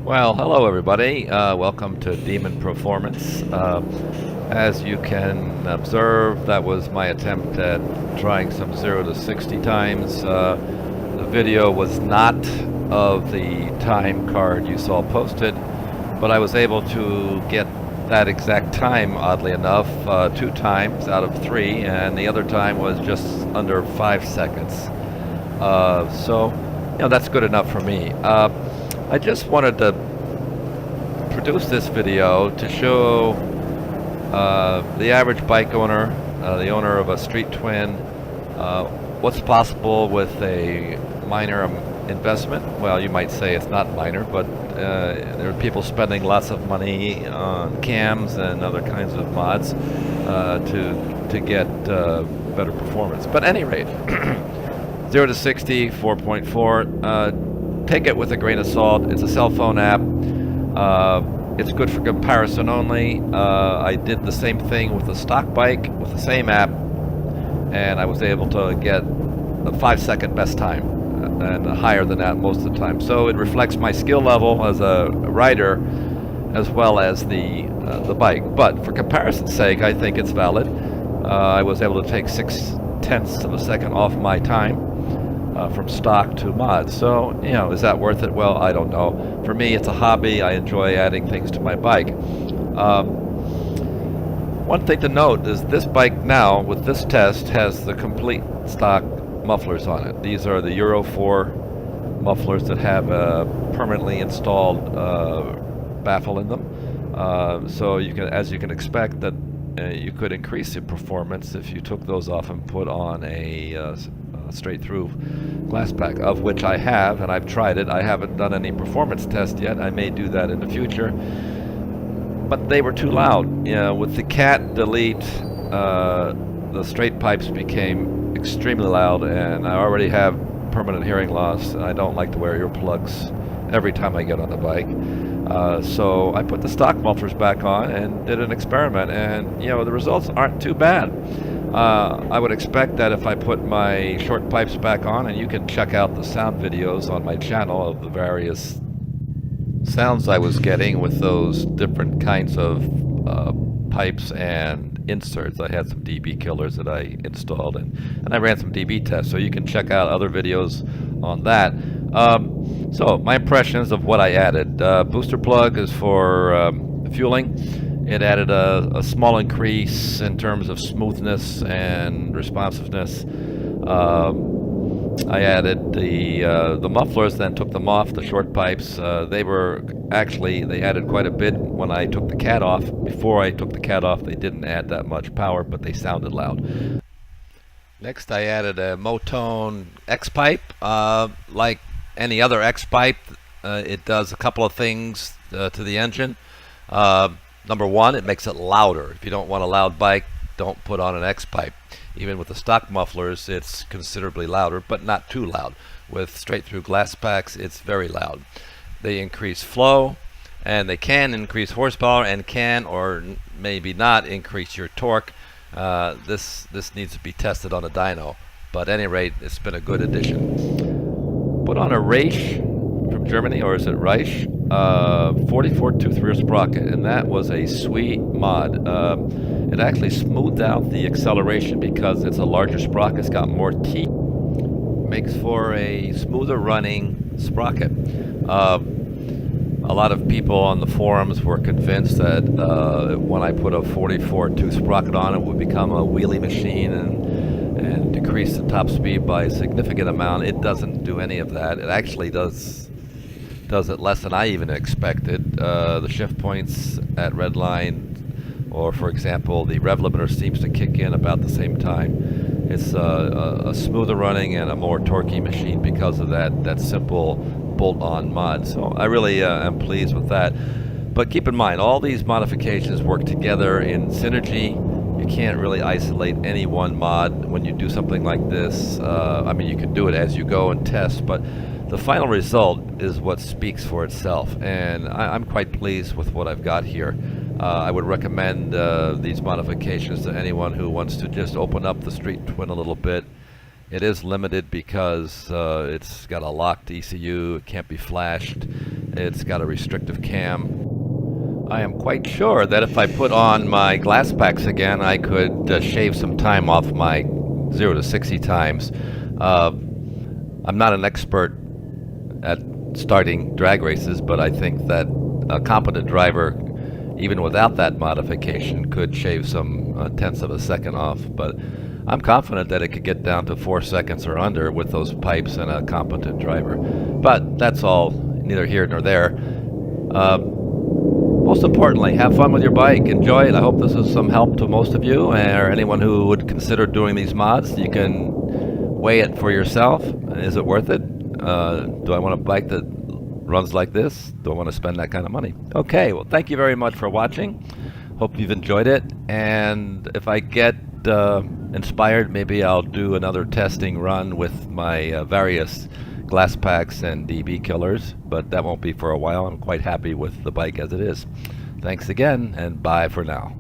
Well, hello everybody. Welcome to Demon Performance. As you can observe, that was my attempt at trying some 0 to 60 times. The video was not of the time card you saw posted, but I was able to get that exact time, oddly enough, 2 times out of 3, and the other time was just under 5 seconds. So, that's good enough for me. I just wanted to produce this video to show the average bike owner, the owner of a street twin, what's possible with a minor investment. Well, you might say it's not minor, but there are people spending lots of money on cams and other kinds of mods to get better performance. But at any rate, 0 to 60, 4.4. Take it with a grain of salt. It's a cell phone app. It's good for comparison only. I did the same thing with a stock bike with the same app, and I was able to get a 5-second best time, and higher than that most of the time. So it reflects my skill level as a rider as well as the bike. But for comparison's sake, I think it's valid. I was able to take 0.6 of a second off my time from stock to mod. So, is that worth it? Well, I don't know. For me, it's a hobby. I enjoy adding things to my bike. One thing to note is this bike now, with this test, has the complete stock mufflers on it. These are the Euro 4 mufflers that have a permanently installed baffle in them. So you can, as you can expect, that you could increase the performance if you took those off and put on a straight through glass pack, of which I have, and I've tried it. I haven't done any performance test yet. I may do that in the future, but they were too loud. With the cat delete, the straight pipes became extremely loud, and I already have permanent hearing loss. I don't like to wear earplugs every time I get on the bike. So I put the stock mufflers back on and did an experiment, and the results aren't too bad. I would expect that if I put my short pipes back on, and you can check out the sound videos on my channel of the various sounds I was getting with those different kinds of pipes and inserts. I had some dB killers that I installed, and I ran some dB tests, so you can check out other videos on that. So my impressions of what I added. Booster plug is for fueling. It added a small increase in terms of smoothness and responsiveness. I added the mufflers, then took them off, the short pipes. They added quite a bit when I took the cat off. Before I took the cat off, they didn't add that much power, but they sounded loud. Next, I added a Motone X-Pipe. Like any other X-Pipe, it does a couple of things to the engine. Number one, it makes it louder. If you don't want a loud bike, don't put on an X-Pipe. Even with the stock mufflers, it's considerably louder, but not too loud. With straight-through glass packs, it's very loud. They increase flow, and they can increase horsepower, and can, or maybe not, increase your torque. This needs to be tested on a dyno, but at any rate, it's been a good addition. Put on a Raisch from Germany, or is it Raisch? 44 tooth rear sprocket, and that was a sweet mod. It actually smoothed out the acceleration because it's a larger sprocket. It's got more teeth. Makes for a smoother running sprocket. A lot of people on the forums were convinced that when I put a 44 tooth sprocket on, it would become a wheelie machine and decrease the top speed by a significant amount. It doesn't do any of that. It actually does it less than I even expected. The shift points at red line, or for example, the rev limiter seems to kick in about the same time. It's a smoother running and a more torquey machine because of that simple bolt-on mod. So I really am pleased with that. But keep in mind, all these modifications work together in synergy. You can't really isolate any one mod when you do something like this. I mean, you can do it as you go and test, but the final result is what speaks for itself, and I'm quite pleased with what I've got here. I would recommend these modifications to anyone who wants to just open up the street twin a little bit. It is limited because it's got a locked ECU, it can't be flashed, It's got a restrictive cam. I am quite sure that if I put on my glass packs again, I could shave some time off my 0 to 60 times. I'm not an expert at starting drag races, but I think that a competent driver, even without that modification, could shave some tenths of a second off. But I'm confident that it could get down to 4 seconds or under with those pipes and a competent driver. But that's all neither here nor there. Most importantly, have fun with your bike. Enjoy it. I hope this is some help to most of you, or anyone who would consider doing these mods. You can weigh it for yourself. Is it worth it? Do I want a bike that runs like this? Do I want to spend that kind of money? Okay, well, thank you very much for watching. Hope you've enjoyed it. And if I get inspired, maybe I'll do another testing run with my various glass packs and DB killers, but that won't be for a while. I'm quite happy with the bike as it is. Thanks again, and bye for now.